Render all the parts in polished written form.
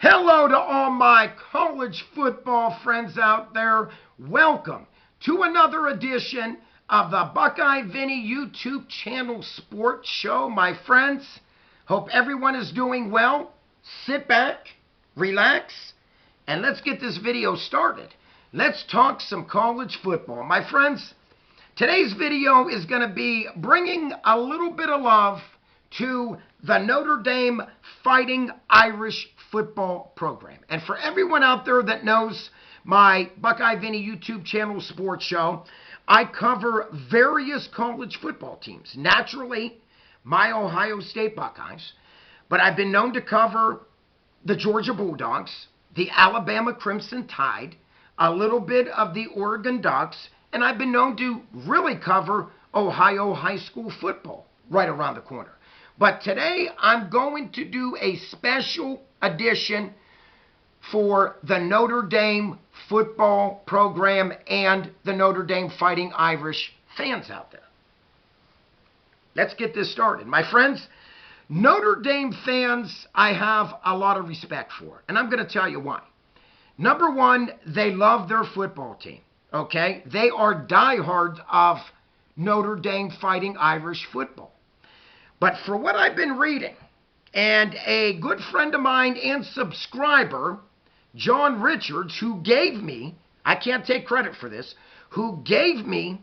Hello to all my college football friends out there. Welcome to another edition of the Buckeye Vinny YouTube channel sports show, my friends. Hope everyone is doing well. Sit back, relax, and let's get this video started. Let's talk some college football. My friends, today's video is going to be bringing a little bit of love to the Notre Dame Fighting Irish football program. And for everyone out there that knows my Buckeye Vinny YouTube channel sports show, I cover various college football teams. Naturally, my Ohio State Buckeyes, but I've been known to cover the Georgia Bulldogs, the Alabama Crimson Tide, a little bit of the Oregon Ducks, and I've been known to really cover Ohio high school football right around the corner. But today I'm going to do a special edition for the Notre Dame football program and the Notre Dame Fighting Irish fans out there. Let's get this started. My friends, Notre Dame fans I have a lot of respect for, and I'm going to tell you why. Number one, they love their football team, okay? They are diehards of Notre Dame Fighting Irish football. But for what I've been reading, and a good friend of mine and subscriber, John Richards, who gave me, I can't take credit for this, who gave me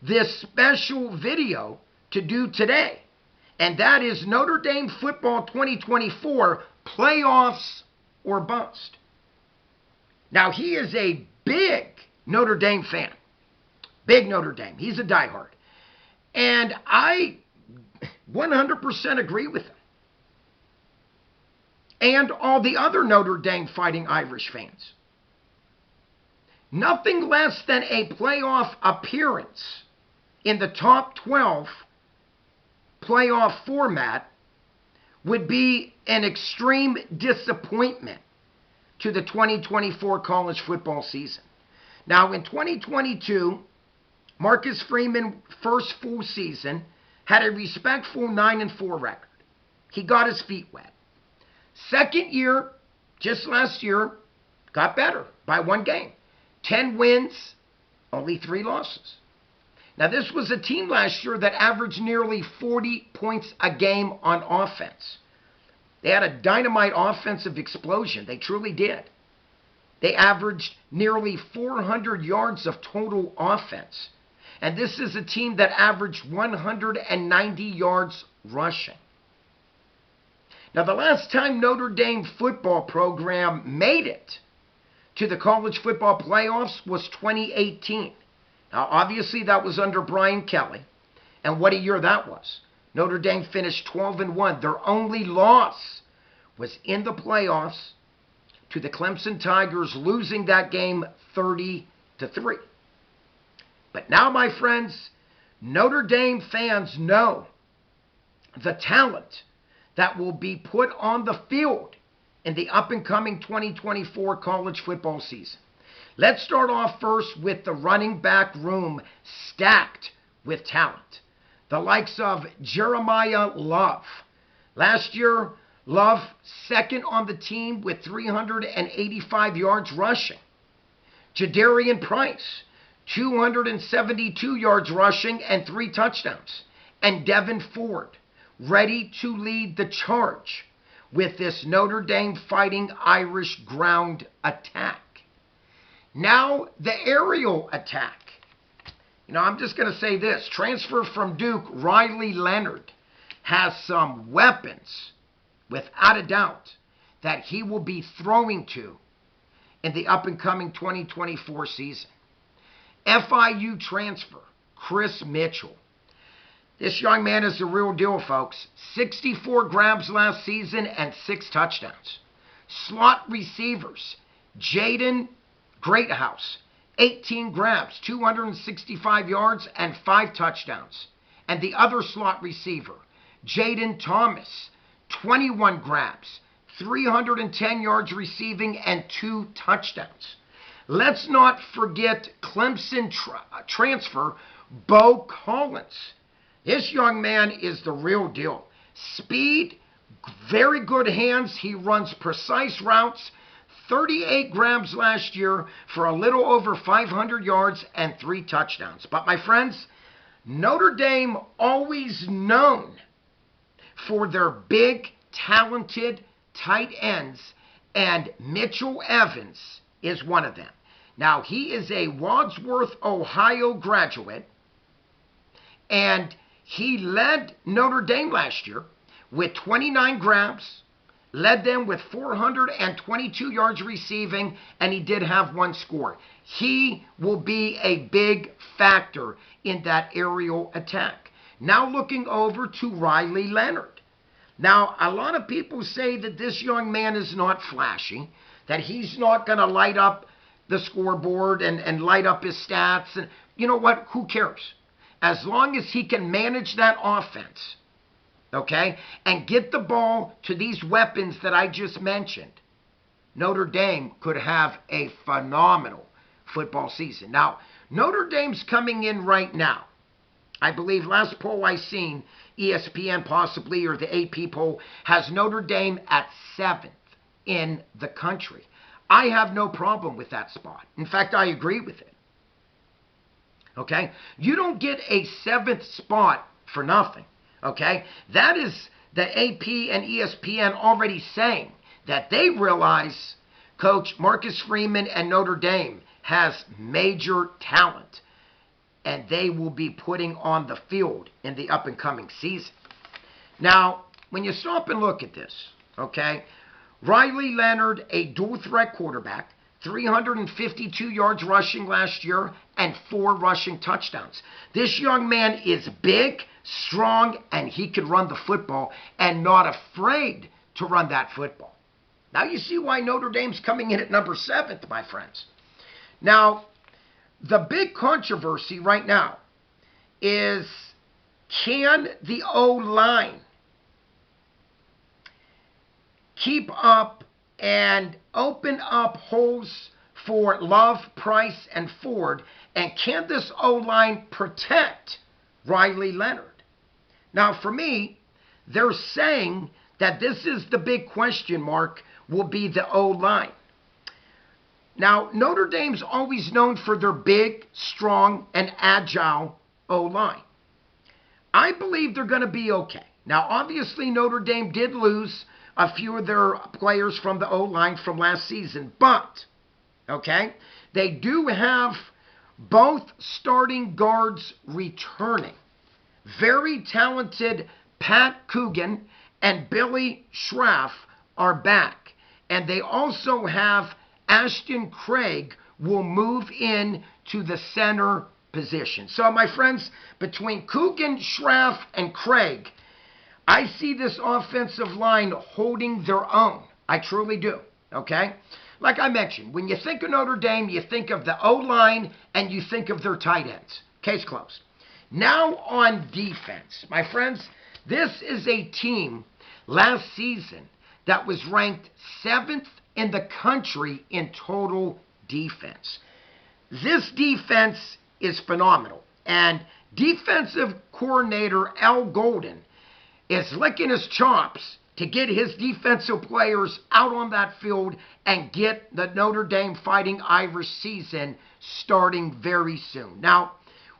this special video to do today. And that is Notre Dame Football 2024, Playoffs or Bust. Now, he is a big Notre Dame fan. Big Notre Dame. He's a diehard. And I 100% agree with him. And all the other Notre Dame Fighting Irish fans. Nothing less than a playoff appearance in the top 12 playoff format would be an extreme disappointment to the 2024 college football season. Now, in 2022, Marcus Freeman's first full season had a respectful 9-4 record. He got his feet wet. Second year, just last year, got better by one game. 10 wins, only 3 losses. Now, this was a team last year that averaged nearly 40 points a game on offense. They had a dynamite offensive explosion. They truly did. They averaged nearly 400 yards of total offense. And this is a team that averaged 190 yards rushing. Now, the last time Notre Dame football program made it to the college football playoffs was 2018. Now, obviously, that was under Brian Kelly. And what a year that was. Notre Dame finished 12-1. Their only loss was in the playoffs to the Clemson Tigers, losing that game 30-3. But now, my friends, Notre Dame fans know the talent that will be put on the field in the up-and-coming 2024 college football season. Let's start off first with the running back room stacked with talent. The likes of Jeremiah Love. Last year, Love second on the team with 385 yards rushing. Jadarian Price, 272 yards rushing and 3 touchdowns. And Devin Ford, ready to lead the charge with this Notre Dame Fighting Irish ground attack. Now, the aerial attack. I'm just going to say this. Transfer from Duke, Riley Leonard, has some weapons, without a doubt, that he will be throwing to in the up-and-coming 2024 season. FIU transfer, Chris Mitchell. This young man is the real deal, folks. 64 grabs last season and 6 touchdowns. Slot receivers, Jaden Greathouse, 18 grabs, 265 yards and 5 touchdowns. And the other slot receiver, Jaden Thomas, 21 grabs, 310 yards receiving and 2 touchdowns. Let's not forget Clemson transfer, Bo Collins. This young man is the real deal. Speed, Very good hands. He runs precise routes. 38 grabs last year for a little over 500 yards and 3 touchdowns. But my friends, Notre Dame always known for their big, talented tight ends, and Mitchell Evans is one of them. Now, he is a Wadsworth, Ohio graduate, and he led Notre Dame last year with 29 grabs, led them with 422 yards receiving, and he did have 1 score. He will be a big factor in that aerial attack. Now looking over to Riley Leonard. Now, a lot of people say that this young man is not flashy, that he's not going to light up the scoreboard and light up his stats. And you know what? Who cares? As long as he can manage that offense, okay, and get the ball to these weapons that I just mentioned, Notre Dame could have a phenomenal football season. Now, Notre Dame's coming in right now. I believe last poll I seen, ESPN possibly, or the AP poll, has Notre Dame at 7th in the country. I have no problem with that spot. In fact, I agree with it. Okay? You don't get a 7th spot for nothing. Okay? That is the AP and ESPN already saying that they realize Coach Marcus Freeman and Notre Dame has major talent, and they will be putting on the field in the up-and-coming season. Now, when you stop and look at this, okay, Riley Leonard, a dual-threat quarterback, 352 yards rushing last year and 4 rushing touchdowns. This young man is big, strong, and he can run the football and not afraid to run that football. Now you see why Notre Dame's coming in at number 7th, my friends. Now, the big controversy right now is, can the O-line keep up and open up holes for Love, Price, and Ford? And can this O-line protect Riley Leonard? Now, for me, they're saying that this is the big question mark, will be the O-line. Now, Notre Dame's always known for their big, strong, and agile O-line. I believe they're going to be okay. Now, obviously, Notre Dame did lose a few of their players from the O-line from last season, but, okay, they do have both starting guards returning. Very talented Pat Coogan and Billy Schraff are back. And they also have Ashton Craig will move in to the center position. So, my friends, between Coogan, Schraff, and Craig, I see this offensive line holding their own. I truly do, okay? Like I mentioned, when you think of Notre Dame, you think of the O-line and you think of their tight ends. Case closed. Now on defense. My friends, this is a team last season that was ranked 7th in the country in total defense. This defense is phenomenal. And defensive coordinator Al Golden is licking his chops to get his defensive players out on that field and get the Notre Dame Fighting Irish season starting very soon. Now,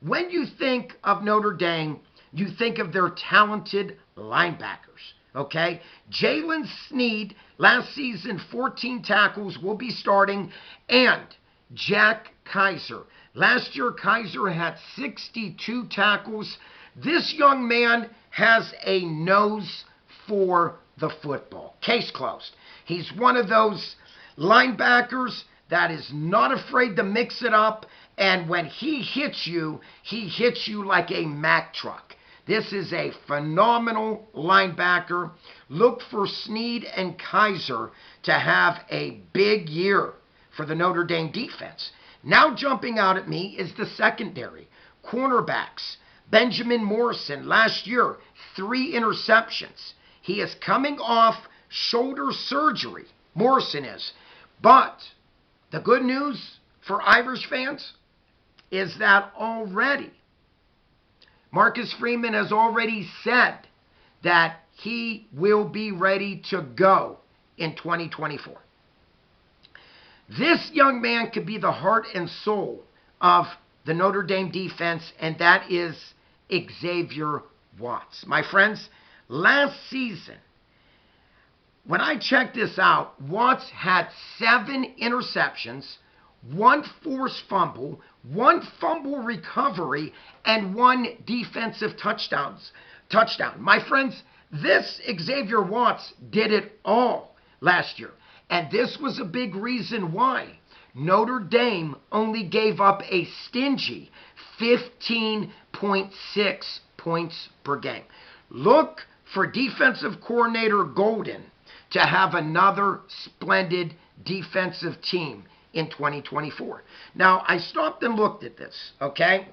when you think of Notre Dame, you think of their talented linebackers. Okay, Jalen Sneed, last season 14 tackles, will be starting, and Jack Kaiser. Last year, Kaiser had 62 tackles. This young man has a nose for the football. Case closed. He's one of those linebackers that is not afraid to mix it up, and when he hits you like a Mack truck. This is a phenomenal linebacker. Look for Sneed and Kaiser to have a big year for the Notre Dame defense. Now jumping out at me is the secondary. Cornerbacks. Benjamin Morrison, last year, 3 interceptions. He is coming off shoulder surgery. Morrison is. But the good news for Irish fans is that already Marcus Freeman has already said that he will be ready to go in 2024. This young man could be the heart and soul of the Notre Dame defense, and that is Xavier Watts. My friends, last season, when I checked this out, Watts had 7 interceptions, 1 forced fumble, 1 fumble recovery, and 1 defensive touchdown. My friends, this Xavier Watts did it all last year. And this was a big reason why Notre Dame only gave up a stingy 15.6 points per game. Look for defensive coordinator Golden to have another splendid defensive team in 2024. Now, I stopped and looked at this, okay?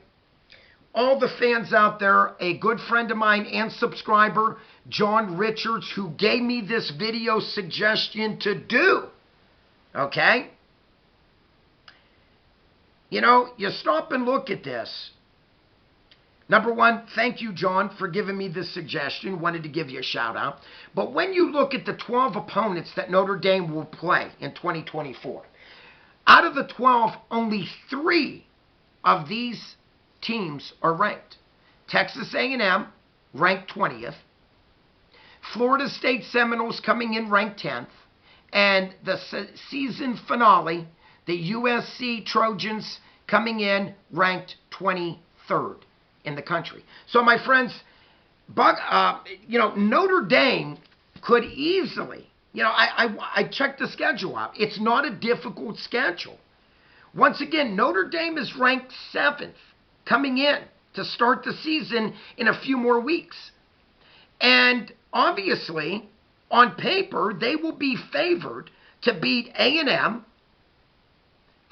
All the fans out there, a good friend of mine and subscriber, John Richards, who gave me this video suggestion to do, okay? You know, you stop and look at this. Number one, thank you, John, for giving me this suggestion. Wanted to give you a shout out. But when you look at the 12 opponents that Notre Dame will play in 2024, out of the 12, only 3 of these teams are ranked. Texas A&M, ranked 20th. Florida State Seminoles coming in ranked 10th. And the season finale, the USC Trojans coming in ranked 23rd in the country. So, my friends, Notre Dame could easily, I checked the schedule out. It's not a difficult schedule. Once again, Notre Dame is ranked 7th coming in to start the season in a few more weeks. And obviously, on paper, they will be favored to beat A&M,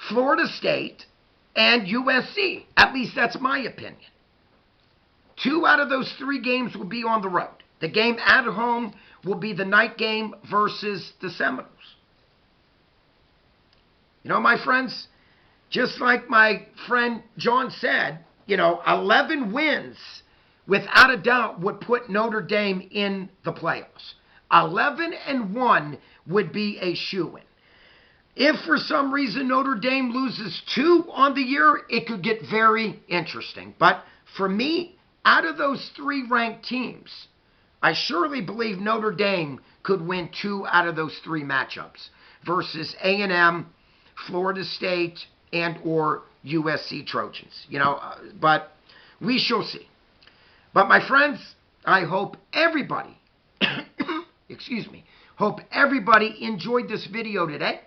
Florida State, and USC. At least that's my opinion. 2 out of those 3 games will be on the road. The game at home will be the night game versus the Seminoles. My friends, just like my friend John said, 11 wins without a doubt would put Notre Dame in the playoffs. 11-1 would be a shoo-in. If for some reason Notre Dame loses 2 on the year, it could get very interesting. But for me, out of those 3 ranked teams, I surely believe Notre Dame could win 2 out of those 3 matchups versus A&M, Florida State, and or USC Trojans. But we shall see. But my friends, I hope everybody, hope everybody enjoyed this video today.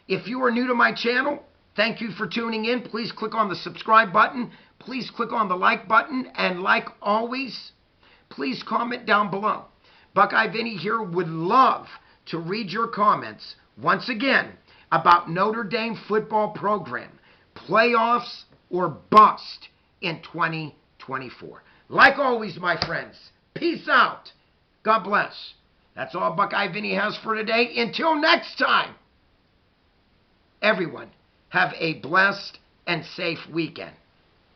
If you are new to my channel, thank you for tuning in. Please click on the subscribe button. Please click on the like button. And like always, please comment down below. Buckeye Vinny here would love to read your comments once again about Notre Dame football program, playoffs or bust in 2024. Like always, my friends, peace out. God bless. That's all Buckeye Vinny has for today. Until next time, everyone, have a blessed and safe weekend.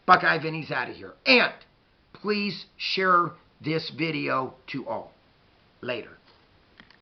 Buckeye Vinny's out of here. And please share this video to all. Later.